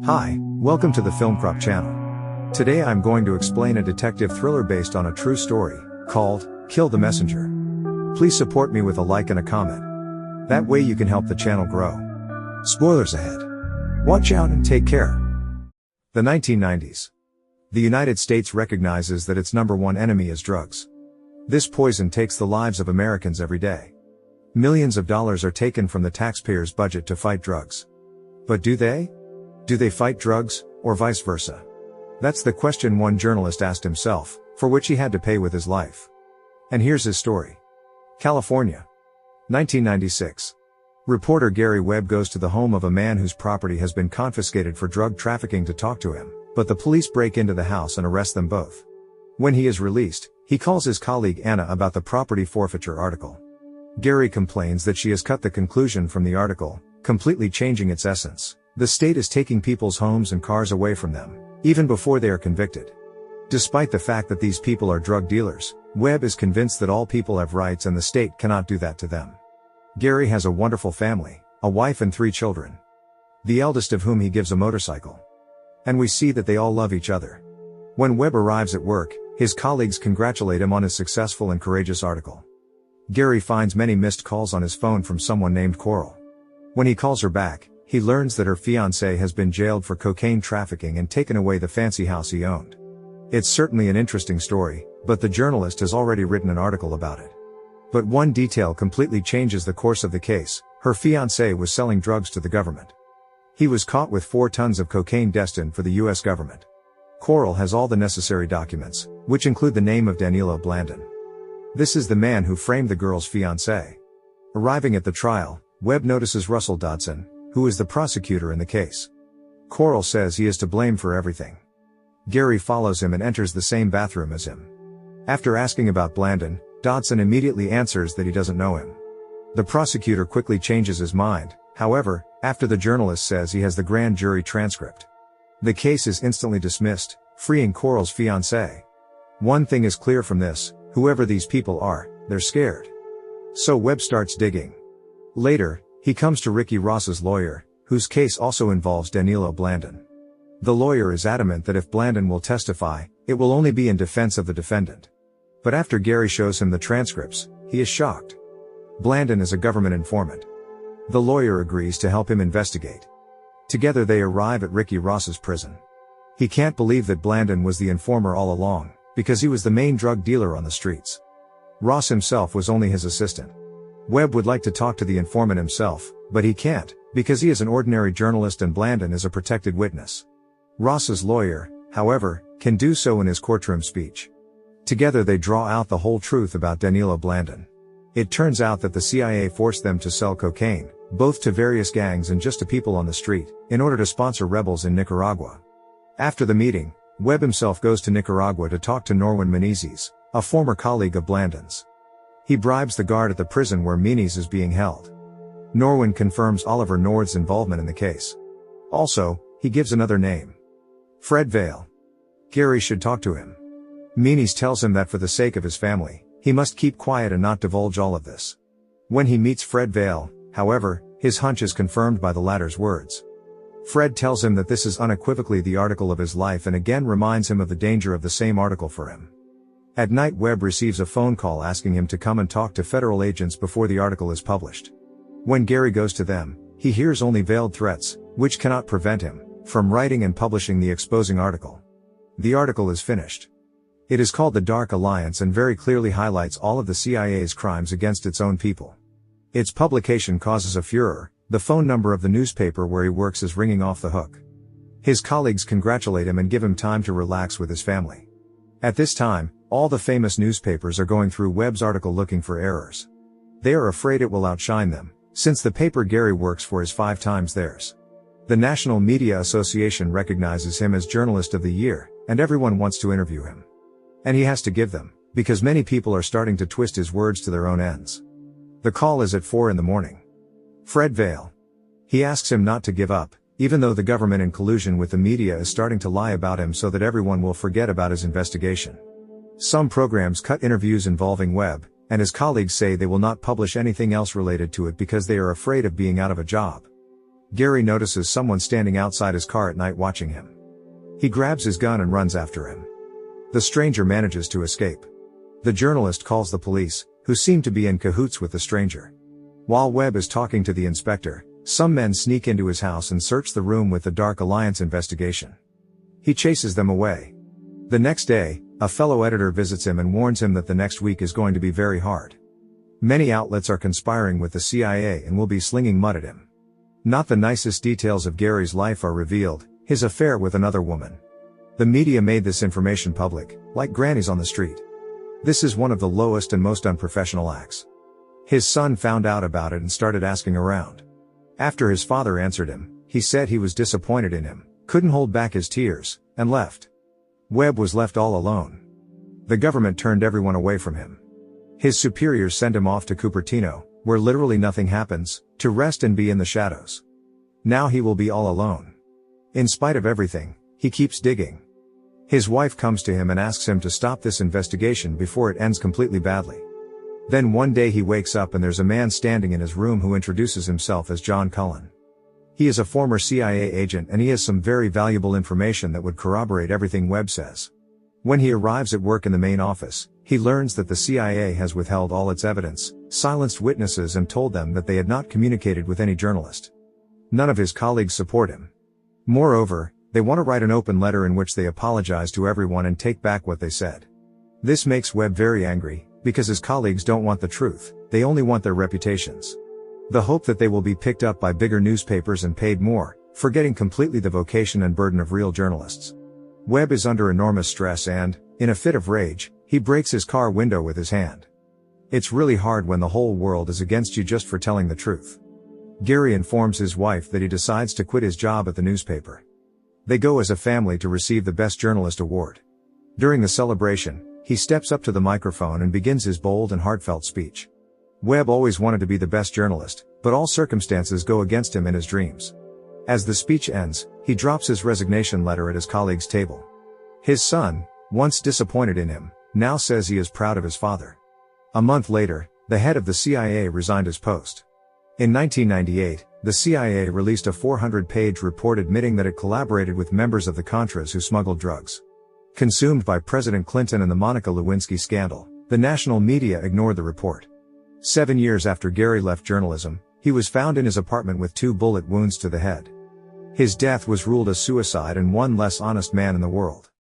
Hi, welcome to the FilmCrop channel. Today I'm going to explain a detective thriller based on a true story, called, Kill the Messenger. Please support me with a like and a comment. That way you can help the channel grow. Spoilers ahead. Watch out and take care. The 1990s. The United States recognizes that its number one enemy is drugs. This poison takes the lives of Americans every day. Millions of dollars are taken from the taxpayers' budget to fight drugs. But do they? Do they fight drugs, or vice versa? That's the question one journalist asked himself, for which he had to pay with his life. And here's his story. California. 1996. Reporter Gary Webb goes to the home of a man whose property has been confiscated for drug trafficking to talk to him, but the police break into the house and arrest them both. When he is released, he calls his colleague Anna about the property forfeiture article. Gary complains that she has cut the conclusion from the article, completely changing its essence. The state is taking people's homes and cars away from them, even before they are convicted. Despite the fact that these people are drug dealers, Webb is convinced that all people have rights and the state cannot do that to them. Gary has a wonderful family, a wife and 3 children. The eldest of whom he gives a motorcycle. And we see that they all love each other. When Webb arrives at work, his colleagues congratulate him on his successful and courageous article. Gary finds many missed calls on his phone from someone named Coral. When he calls her back, he learns that her fiancé has been jailed for cocaine trafficking and taken away the fancy house he owned. It's certainly an interesting story, but the journalist has already written an article about it. But one detail completely changes the course of the case: her fiancé was selling drugs to the government. He was caught with 4 tons of cocaine destined for the US government. Coral has all the necessary documents, which include the name of Danilo Blandon. This is the man who framed the girl's fiancé. Arriving at the trial, Webb notices Russell Dodson, who is the prosecutor in the case. Coral says he is to blame for everything. Gary follows him and enters the same bathroom as him. After asking about Blandon, Dodson immediately answers that he doesn't know him. The prosecutor quickly changes his mind, however, after the journalist says he has the grand jury transcript. The case is instantly dismissed, freeing Coral's fiancé. One thing is clear from this: whoever these people are, they're scared. So Webb starts digging. Later, he comes to Ricky Ross's lawyer, whose case also involves Danilo Blandon. The lawyer is adamant that if Blandon will testify, it will only be in defense of the defendant. But after Gary shows him the transcripts, he is shocked. Blandon is a government informant. The lawyer agrees to help him investigate. Together they arrive at Ricky Ross's prison. He can't believe that Blandon was the informer all along, because he was the main drug dealer on the streets. Ross himself was only his assistant. Webb would like to talk to the informant himself, but he can't, because he is an ordinary journalist and Blandon is a protected witness. Ross's lawyer, however, can do so in his courtroom speech. Together they draw out the whole truth about Danilo Blandon. It turns out that the CIA forced them to sell cocaine, both to various gangs and just to people on the street, in order to sponsor rebels in Nicaragua. After the meeting, Webb himself goes to Nicaragua to talk to Norwin Menezes, a former colleague of Blandon's. He bribes the guard at the prison where Menezes is being held. Norwin confirms Oliver North's involvement in the case. Also, he gives another name: Fred Vale. Gary should talk to him. Menezes tells him that for the sake of his family, he must keep quiet and not divulge all of this. When he meets Fred Vale, however, his hunch is confirmed by the latter's words. Fred tells him that this is unequivocally the article of his life and again reminds him of the danger of the same article for him. At night, Webb receives a phone call asking him to come and talk to federal agents before the article is published. When Gary goes to them, he hears only veiled threats, which cannot prevent him from writing and publishing the exposing article. The article is finished. It is called The Dark Alliance and very clearly highlights all of the CIA's crimes against its own people. Its publication causes a furor. The phone number of the newspaper where he works is ringing off the hook. His colleagues congratulate him and give him time to relax with his family. At this time, all the famous newspapers are going through Webb's article looking for errors. They are afraid it will outshine them, since the paper Gary works for is 5 times theirs. The National Media Association recognizes him as Journalist of the Year, and everyone wants to interview him. And he has to give them, because many people are starting to twist his words to their own ends. The call is at 4 in the morning. Fred Vale. He asks him not to give up, even though the government in collusion with the media is starting to lie about him so that everyone will forget about his investigation. Some programs cut interviews involving Webb, and his colleagues say they will not publish anything else related to it because they are afraid of being out of a job. Gary notices someone standing outside his car at night watching him. He grabs his gun and runs after him. The stranger manages to escape. The journalist calls the police, who seem to be in cahoots with the stranger. While Webb is talking to the inspector, some men sneak into his house and search the room with the Dark Alliance investigation. He chases them away. The next day, a fellow editor visits him and warns him that the next week is going to be very hard. Many outlets are conspiring with the CIA and will be slinging mud at him. Not the nicest details of Gary's life are revealed, his affair with another woman. The media made this information public, like grannies on the street. This is one of the lowest and most unprofessional acts. His son found out about it and started asking around. After his father answered him, he said he was disappointed in him, couldn't hold back his tears, and left. Webb was left all alone. The government turned everyone away from him. His superiors sent him off to Cupertino, where literally nothing happens, to rest and be in the shadows. Now he will be all alone. In spite of everything, he keeps digging. His wife comes to him and asks him to stop this investigation before it ends completely badly. Then one day he wakes up and there's a man standing in his room who introduces himself as John Cullen. He is a former CIA agent and he has some very valuable information that would corroborate everything Webb says. When he arrives at work in the main office, he learns that the CIA has withheld all its evidence, silenced witnesses and told them that they had not communicated with any journalist. None of his colleagues support him. Moreover, they want to write an open letter in which they apologize to everyone and take back what they said. This makes Webb very angry, because his colleagues don't want the truth, they only want their reputations. The hope that they will be picked up by bigger newspapers and paid more, forgetting completely the vocation and burden of real journalists. Webb is under enormous stress and, in a fit of rage, he breaks his car window with his hand. It's really hard when the whole world is against you just for telling the truth. Gary informs his wife that he decides to quit his job at the newspaper. They go as a family to receive the Best Journalist award. During the celebration, he steps up to the microphone and begins his bold and heartfelt speech. Webb always wanted to be the best journalist, but all circumstances go against him in his dreams. As the speech ends, he drops his resignation letter at his colleague's table. His son, once disappointed in him, now says he is proud of his father. A month later, the head of the CIA resigned his post. In 1998, the CIA released a 400-page report admitting that it collaborated with members of the Contras who smuggled drugs. Consumed by President Clinton and the Monica Lewinsky scandal, the national media ignored the report. 7 years after Gary left journalism, he was found in his apartment with 2 bullet wounds to the head. His death was ruled a suicide and one less honest man in the world.